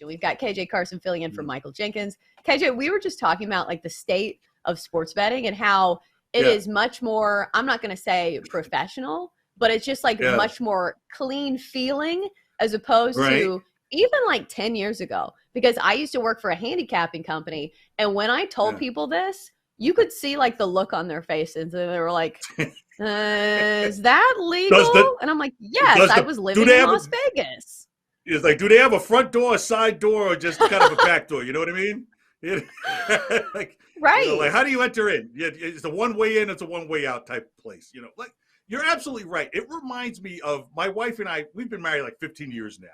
We've got KJ Carson filling in for Mm. Michael Jenkins. KJ, we were just talking about like the state of sports betting and how it Yeah. is much more, I'm not going to say professional, but it's just like Yeah. much more clean feeling as opposed Right. to even like 10 years ago. Because I used to work for a handicapping company. And when I told Yeah. people this, you could see like the look on their faces. And they were like, is that legal? And I'm like, yes, I was living in Las Vegas. It's like, do they have a front door, a side door, or just kind of a back door? You know what I mean? Like, right. You know, like, how do you enter in? Yeah, it's a one way in, it's a one way out type place. You know, like, you're absolutely right. It reminds me of my wife and I. We've been married like 15 years now,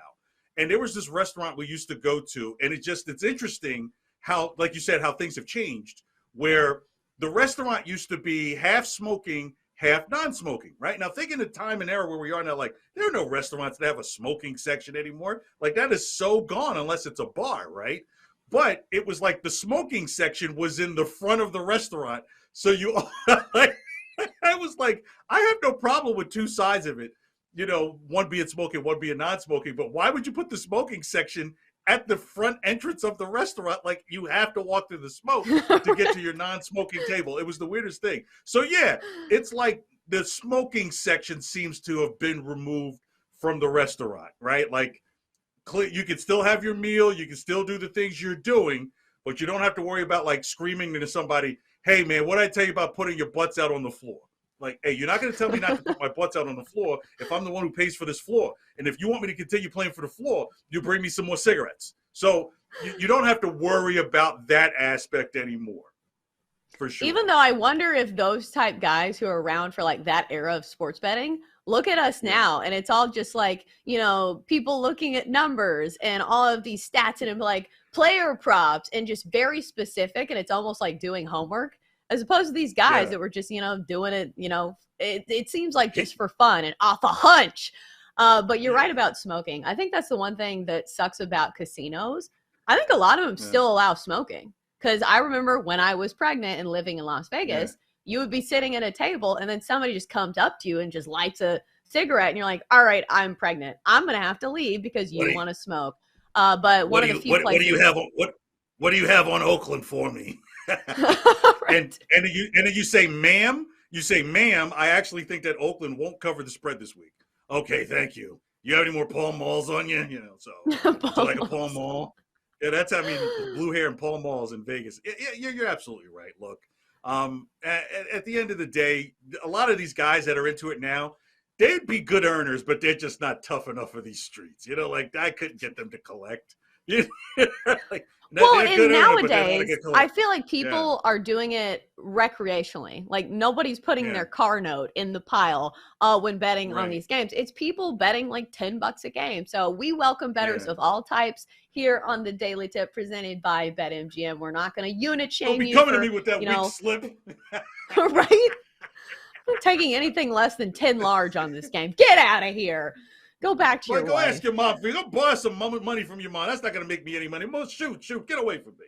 and there was this restaurant we used to go to, and it's interesting how, like you said, how things have changed. Where the restaurant used to be half smoking, half non-smoking, right? Now, thinking the time and era where we are now, like, there are no restaurants that have a smoking section anymore. Like, that is so gone unless it's a bar, right? But it was like the smoking section was in the front of the restaurant. So you, like, I was like, I have no problem with two sides of it, you know, one being smoking, one being non-smoking. But why would you put the smoking section at the front entrance of the restaurant? Like, you have to walk through the smoke to get to your non-smoking table. It was the weirdest thing. So yeah, it's like the smoking section seems to have been removed from the restaurant, right? Like, you can still have your meal, you can still do the things you're doing, but you don't have to worry about like screaming to somebody, hey man, what did I tell you about putting your butts out on the floor? Like, hey, you're not going to tell me not to put my butts out on the floor if I'm the one who pays for this floor. And if you want me to continue playing for the floor, you bring me some more cigarettes. So you don't have to worry about that aspect anymore, for sure. Even though I wonder if those type guys who are around for like that era of sports betting, look at us now, and it's all just like, you know, people looking at numbers and all of these stats and like player props and just very specific, and it's almost like doing homework. As opposed to these guys that were just, you know, doing it, you know, it seems like just for fun and off a hunch. But you're right about smoking. I think that's the one thing that sucks about casinos. I think a lot of them still allow smoking. Because I remember when I was pregnant and living in Las Vegas, you would be sitting at a table and then somebody just comes up to you and just lights a cigarette. And you're like, all right, I'm pregnant. I'm going to have to leave because you want to smoke. But one of the few places. What do you have on Oakland for me? Right. and you say, ma'am, I actually think that Oakland won't cover the spread this week. Okay, thank you. You have any more Pall Malls on you? You know, so like a Pall Mall. Yeah, that's, I mean, blue hair and Pall Malls in Vegas. Yeah, you're absolutely right. Look, at the end of the day, a lot of these guys that are into it now, they'd be good earners, but they're just not tough enough for these streets. You know, like, I couldn't get them to collect. Like, well, and nowadays, I feel like people are doing it recreationally. Like, nobody's putting their car note in the pile when betting on these games. It's people betting like $10 a game. So we welcome bettors of all types here on the Daily Tip presented by BetMGM. We're not going to unit shame you. Don't be coming to me with that weak slip. Right? I'm not taking anything less than 10 large on this game. Get out of here. Go back to your wife. Go ask your mom. Go borrow some money from your mom. That's not going to make me any money. Shoot, get away from me.